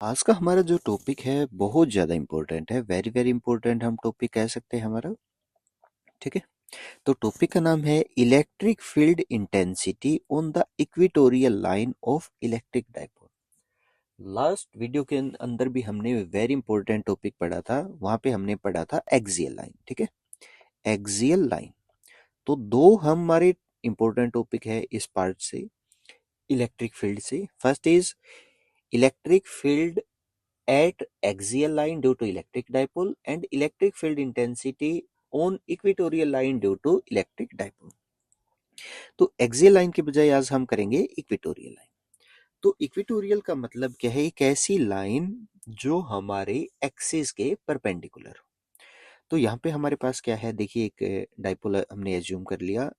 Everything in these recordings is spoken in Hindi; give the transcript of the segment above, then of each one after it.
आज का हमारा जो टॉपिक है बहुत ज़्यादा इम्पोर्टेंट है, वेरी वेरी इंपॉर्टेंट हम टॉपिक कह सकते हैं हमारा। ठीक है, तो टॉपिक का नाम है electric field intensity on the equatorial line of electric dipole. Last video के अंदर भी हमने वेरी इंपॉर्टेंट टॉपिक पढ़ा था, वहां पे हमने पढ़ा था एक्सियल लाइन। ठीक है, एक्सियल लाइन। तो दो हमारे इंपॉर्टेंट टॉपिक है इस पार्ट से, इलेक्ट्रिक फील्ड से। First is electric field at axial line due to electric dipole and electric field intensity on equatorial line due to electric dipole। तो एक्सियल लाइन के बजाय आज हम करेंगे इक्वेटोरियल लाइन। तो इक्वेटोरियल का मतलब क्या है? एक ऐसी लाइन जो हमारे एक्सिस के परपेंडिकुलर हो। तो यहाँ पे हमारे पास क्या है, देखिए एक डाइपोल हमने एज्यूम कर लिया,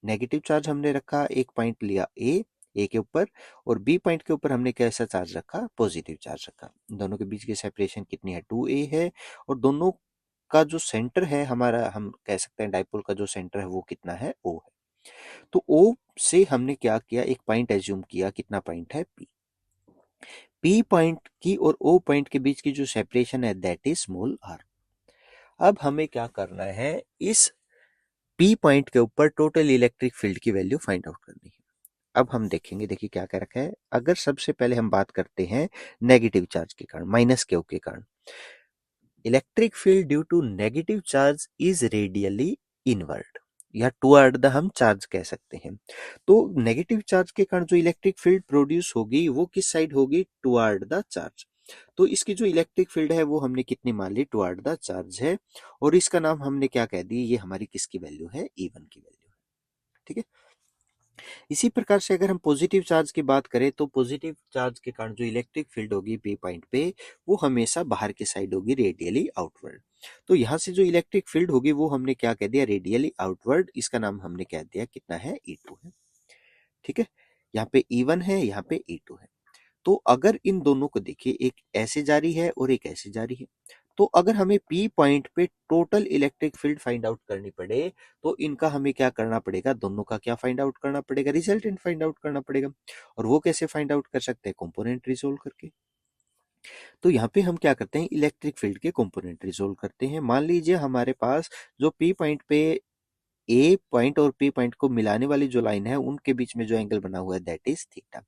नेगेटिव चार्ज हमने रखा, एक पॉइंट लिया ए के ऊपर, और बी पॉइंट के ऊपर हमने कैसा चार्ज रखा? पॉजिटिव चार्ज रखा। दोनों के बीच की सेपरेशन कितनी है? 2a है। और दोनों का जो सेंटर है हमारा, हम कह सकते हैं डाइपोल का जो सेंटर है वो कितना है? ओ है। तो ओ से हमने क्या किया? एक पॉइंट एज्यूम किया। कितना पॉइंट है? पी पॉइंट की और ओ पॉइंट के बीच की जो सेपरेशन है दैट इज स्मॉल आर। अब हमें क्या करना है? इस पी पॉइंट के ऊपर टोटल इलेक्ट्रिक फील्ड की वैल्यू फाइंड आउट करनी है। अब हम देखेंगे, देखिए क्या क्या रखा है। अगर सबसे पहले हम बात करते हैं नेगेटिव चार्ज के कारण, माइनस क्यू के कारण, electric field due to negative charge is radially inward या टुवर्ड द हम चार्ज कह सकते हैं। तो नेगेटिव चार्ज के कारण जो इलेक्ट्रिक फील्ड प्रोड्यूस होगी वो किस साइड होगी? Toward the charge. तो इसकी जो इलेक्ट्रिक फील्ड है वो हमने कितनी मान ली? टुवर्ड द चार्ज है। और इसका नाम हमने क्या कह दी? ये हमारी किसकी वैल्यू है? E1 की वैल्यू है। ठीक है, इसी प्रकार से अगर हम पॉजिटिव चार्ज की बात करें तो पॉजिटिव चार्ज के कारण जो इलेक्ट्रिक फील्ड होगी पी पॉइंट पे, वो हमेशा बाहर की साइड होगी, रेडियली आउटवर्ड। तो यहाँ से जो इलेक्ट्रिक फील्ड होगी वो हमने क्या कह दिया? Radially outward. इसका नाम हमने कह दिया कितना है? E2 है। ठीक है, यहाँ पे E1 है, यहाँ पे E2 है। तो अगर इन दोनों को देखिए, एक ऐसे जारी है और एक ऐसे जारी है, तो अगर हमें पी पॉइंट पे total electric field find out करनी पड़े तो इनका हमें क्या करना पड़ेगा? दोनों का क्या फाइंड आउट करना पड़ेगा? रिजल्टेंट फाइंड आउट करना पड़ेगा। और वो कैसे फाइंड आउट कर सकते हैं? कंपोनेंट रिजोल्व करके। तो यहाँ पे हम क्या करते हैं? इलेक्ट्रिक फील्ड के कंपोनेंट रिजोल्व करते हैं। मान लीजिए हमारे पास जो पी पॉइंट पे ए पॉइंट और पी पॉइंट को मिलाने वाली जो लाइन है उनके बीच में जो एंगल बना हुआ है दैट इज थीटा।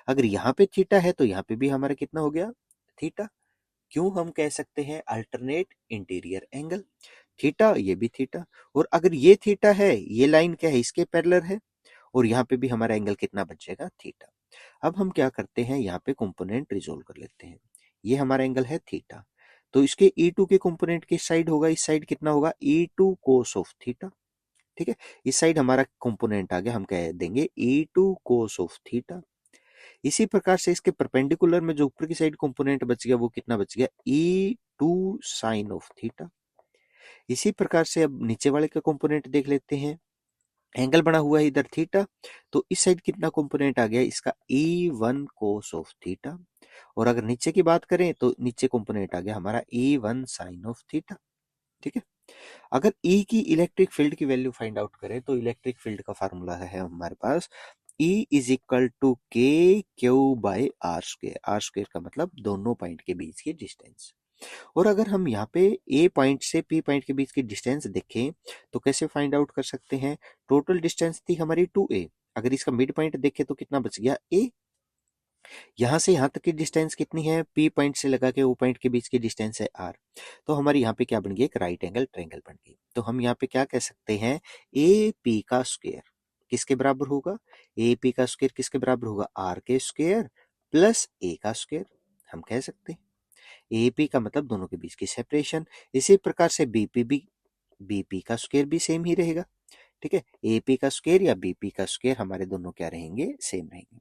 अगर यहाँ पे थीटा है तो यहाँ पे भी हमारा कितना हो गया? थीटा। क्यों हम कह सकते हैं अल्टरनेट इंटीरियर एंगल? थीटा, ये भी थीटा। और अगर ये थीटा है, ये लाइन क्या है? इसके पैरेलल है। और यहाँ पे भी हमारा एंगल कितना बचेगा? थीटा। अब हम क्या करते हैं? यहाँ पे कंपोनेंट रिजोल्व कर लेते हैं। ये हमारा एंगल है थीटा, तो इसके E2 के कंपोनेंट किस साइड होगा? इस साइड कितना होगा? E2 cos of theta. ठीक है, इस साइड हमारा कंपोनेंट आ गया, हम कह देंगे E2 कोस ऑफ थीटा। इसी प्रकार से इसके परपेंडिकुलर में जो ऊपर की साइड कंपोनेंट बच गया वो कितना बच गया? E2 sign of theta. इसी प्रकार से अब नीचे वाले का कंपोनेंट देख लेते हैं। एंगल बना हुआ है इधर थीटा, तो इस साइड कितना कंपोनेंट आ गया? इसका E1 कोस ऑफ थीटा। और अगर नीचे की बात करें तो नीचे कंपोनेंट आ गया हमारा E1 साइन ऑफ थीटा। ठीक है, अगर E की इलेक्ट्रिक फील्ड की वैल्यू फाइंड आउट करें तो इलेक्ट्रिक फील्ड का फार्मूला है हमारे पास E is equal to K Q by R square. R square का मतलब दोनों पॉइंट के बीच की डिस्टेंस। और अगर हम यहाँ पे ए पॉइंट से पी पॉइंट के बीच की डिस्टेंस देखें तो कैसे फाइंड आउट कर सकते हैं? टोटल डिस्टेंस थी हमारी 2a, अगर इसका मिड पॉइंट देखें तो कितना बच गया? ए। यहाँ से यहाँ तक की डिस्टेंस कितनी है? पी पॉइंट से लगा के ओ पॉइंट के बीच की डिस्टेंस है आर। तो हमारी यहाँ पे क्या बन गई? एक राइट एंगल ट्रायंगल बन गई। तो हम यहाँ पे क्या कह सकते हैं? ए पी का स्क्वायर किसके बराबर होगा? ए पी का स्क्वायर किसके बराबर होगा? आर के स्क्वायर प्लस ए का स्क्वायर, हम कह सकते हैं। ए पी का मतलब दोनों के बीच की सेपरेशन। इसी प्रकार से बीपी भी, बीपी का स्क्वायर भी सेम ही रहेगा। ठीक है, एपी का स्क्वायर या बीपी का स्क्वायर हमारे दोनों क्या रहेंगे? सेम रहेंगे।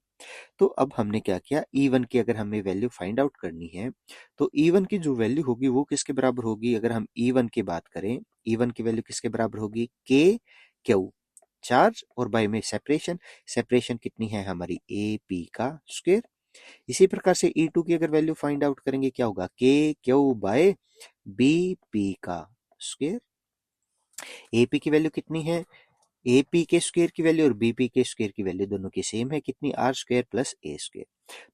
तो अब हमने क्या किया? E1 की अगर हमें वैल्यू फाइंड आउट करनी है तो E1 की जो वैल्यू होगी वो किसके बराबर होगी? अगर हम E1 की बात करें, E1 की वैल्यू किसके बराबर होगी? के क्यू चार्ज और बाय में सेपरेशन। सेपरेशन कितनी है हमारी? ए पी का स्क्वायर। इसी प्रकार से E2 की अगर वैल्यू फाइंड आउट करेंगे क्या होगा? K Q by B P का स्क्वायर। एपी की वैल्यू कितनी है? ए पी के स्क्वायर की वैल्यू और बी पी के स्क्वायर की वैल्यू दोनों की सेम है, कितनी, R square plus A square.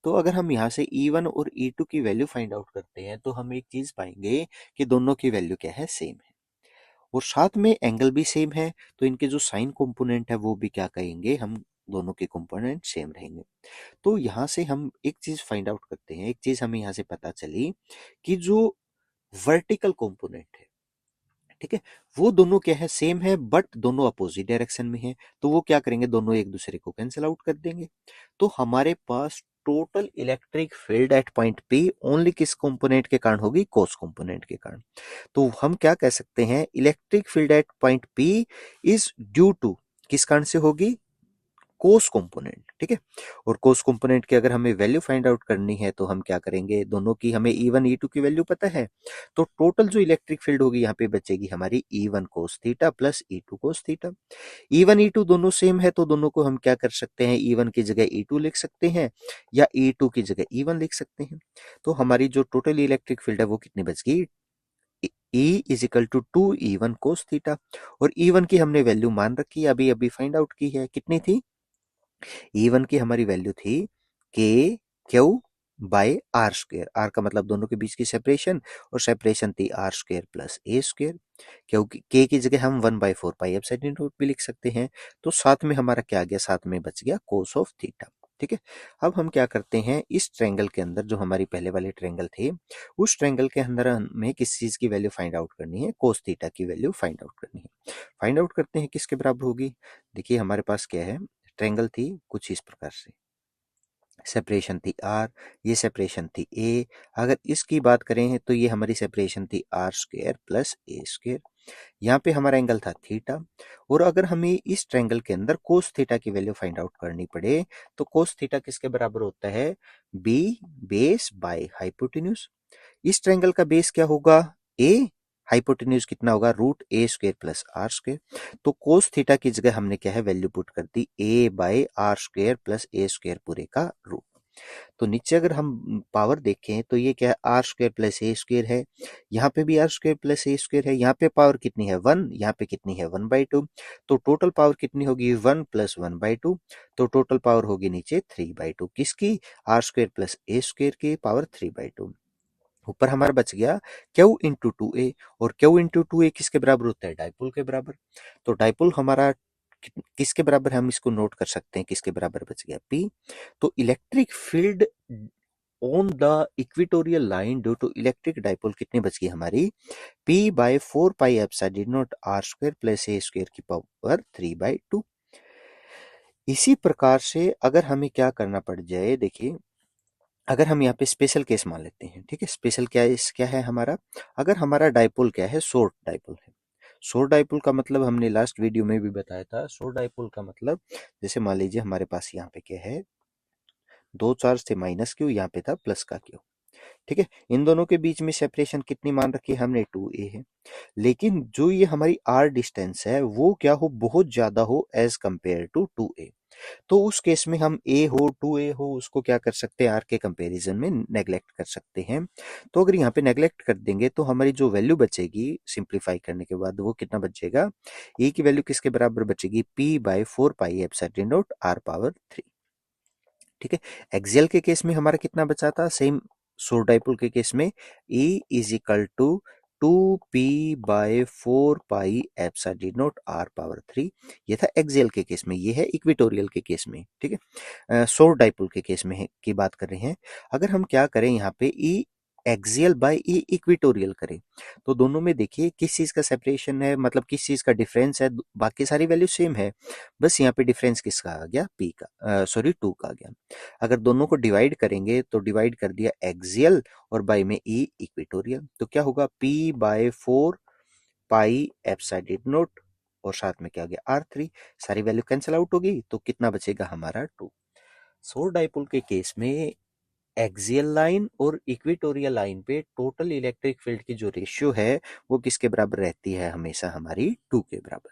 तो अगर हम यहाँ से E1 और E2 की वैल्यू फाइंड आउट करते हैं तो हम एक चीज पाएंगे कि दोनों की वैल्यू क्या है, सेम है, और साथ में एंगल भी सेम है, तो इनके जो साइन कंपोनेंट है वो भी क्या कहेंगे, हम दोनों के कंपोनेंट सेम रहेंगे। तो यहाँ से हम एक चीज फाइंड आउट करते हैं, एक चीज हमें यहाँ से पता चली कि जो वर्टिकल कंपोनेंट है, ठीक है, वो दोनों क्या है, सेम है, बट दोनों अपोजिट डायरेक्शन में है। तो वो क्या करेंगे, दोनों एक दूसरे को कैंसिल आउट कर देंगे। तो हमारे पास total electric field at point P only किस कंपोनेंट के कारण होगी, कोस कंपोनेंट के कारण। तो हम क्या कह सकते हैं, electric field at point P is due to, किस कारण से होगी, कोस कंपोनेंट, ठीक है। और कोस कंपोनेंट की अगर हमें वैल्यू फाइंड आउट करनी है तो हम क्या करेंगे, दोनों की हमें E1 E2 की वैल्यू पता है, तो टोटल जो इलेक्ट्रिक फील्ड होगी यहाँ पे बचेगी हमारी E1 cos theta plus E2 cos theta. E1 E2 दोनों सेम है, तो दोनों को हम क्या कर सकते हैं, E1 की जगह E2 लिख सकते हैं या E2 की जगह E1 लिख सकते हैं। तो हमारी जो टोटल इलेक्ट्रिक फील्ड है वो कितनी बच गई, E is equal to 2E1 cos theta. और E1 की हमने वैल्यू मान रखी है, अभी अभी फाइंड आउट की है, कितनी थी, E1 की हमारी वैल्यू थी K Q by R square, R का मतलब दोनों के बीच की सेपरेशन, और सेपरेशन थी R square plus A square, क्योंकि के की जगह हम 1/4 पाई एप्सिलॉन नॉट भी लिख सकते हैं। तो साथ में हमारा क्या आ गया, साथ में बच गया कोस ऑफ थीटा, ठीक है। अब हम क्या करते हैं, इस ट्रायंगल के अंदर जो हमारी पहले वाले ट्रायंगल थे, उस ट्रायंगल के अंदर हमें किस चीज की वैल्यू फाइंड आउट करनी है, कोस थीटा की वैल्यू फाइंड आउट करनी है। फाइंड आउट करते हैं, किसके बराबर होगी, देखिए हमारे पास क्या है, ट्रायंगल थी कुछ इस प्रकार से, सेपरेशन थी आर, ये सेपरेशन थी ए, अगर इसकी बात करें तो ये हमारी सेपरेशन थी R square plus A square, यहाँ पे हमारा एंगल था थीटा। और अगर हमें इस ट्रायंगल के अंदर कोस थीटा की वैल्यू फाइंड आउट करनी पड़े तो कोस थीटा किसके बराबर होता है, बी बेस बाय हाइपोटेन्यूज। इस ट्रायंगल का बेस क्या होगा, ए, हाइपोटेन्यूज कितना होगा, root A square plus R square. तो कोस थीटा की जगह हमने क्या है, वैल्यू पुट कर दी A by R square plus A square पूरे का रूट। तो नीचे अगर हम पावर देखें तो ये क्या है, R square plus A square है, यहाँ पे भी R square plus A square है, यहाँ पे पावर कितनी है 1, यहाँ पे कितनी है 1/2। तो टोटल पावर कितनी होगी, 1 प्लस 1/2, तो टोटल पावर होगी नीचे 3/2, किसकी, R square plus A square की पावर 3/2। ऊपर हमारा बच गया क्यू इंटू 2a, और क्यू इंटू 2a किसके बराबर होता है, डाइपोल के बराबर। तो डाइपोल हमारा किसके बराबर है, हम इसको नोट कर सकते हैं, किसके बराबर बच गया, P। तो electric field on the equatorial line due to electric dipole कितनी बच गई हमारी, P/4 pi epsilon naught R square plus A square की पावर 3/2। इसी प्रकार से अगर हमें क्या करना पड़ जाए, देखिए अगर हम यहाँ पे स्पेशल केस मान लेते हैं, ठीक है, स्पेशल क्या है हमारा, अगर हमारा डाइपोल क्या है, शॉर्ट डाइपोल है। शॉर्ट डाइपोल का मतलब हमने लास्ट वीडियो में भी बताया था, शॉर्ट डाइपोल का मतलब जैसे मान लीजिए हमारे पास यहाँ पे क्या है, दो चार्ज थे माइनस क्यू, यहाँ पे था प्लस का क्यू, ठीक है, इन दोनों के बीच में सेपरेशन कितनी मान रखी है हमने, 2a है। लेकिन जो ये हमारी r डिस्टेंस है वो क्या हो, बहुत ज्यादा हो एज कंपेयर टू 2a, तो उस केस में हम a हो 2a हो उसको क्या कर सकते हैं, r के कंपैरिजन में नेग्लेक्ट कर सकते हैं। तो अगर यहाँ पे नेग्लेक्ट कर देंगे तो हमारी जो वैल्यू बचेगी सिंप्लीफाई करने के बाद वो कितना बचेगा, a की वैल्यू किसके बराबर बचेगी, P/4 pi epsilon naught r power 3, ठीक है। एक्सियल के केस में हमारा कितना बचा था, सेम शॉर्ट डाइपोल के केस में E is equal to 2p/4 pi epsilon naught r power 3, ये था एक्सियल के केस में, ये है इक्वेटोरियल के केस में, ठीक है। शॉर्ट डाइपोल के केस में की बात कर रहे हैं। अगर हम क्या करें यहाँ पे E axial by E equatorial करें तो दोनों में देखिए किस चीज का सेपरेशन है, मतलब किस चीज का डिफरेंस है, बाकी सारी वैल्यू सेम है, बस यहाँ पे डिफरेंस किसका आ गया, P का, सॉरी 2 का आ गया। अगर दोनों को डिवाइड करेंगे तो डिवाइड कर दिया एक्सियल और बाई में E इक्वेटोरियल, तो क्या होगा, P/4 पाई एप्सिलॉन नॉट और साथ में क्या आ गया R3, सारी वैल्यू कैंसिल आउट होगी तो कितना बचेगा हमारा 2। शॉर्ट डाइपोल के केस में एक्सियल लाइन और इक्वेटोरियल लाइन पे टोटल इलेक्ट्रिक फील्ड की जो रेशियो है वो किसके बराबर रहती है, हमेशा हमारी 2 के बराबर।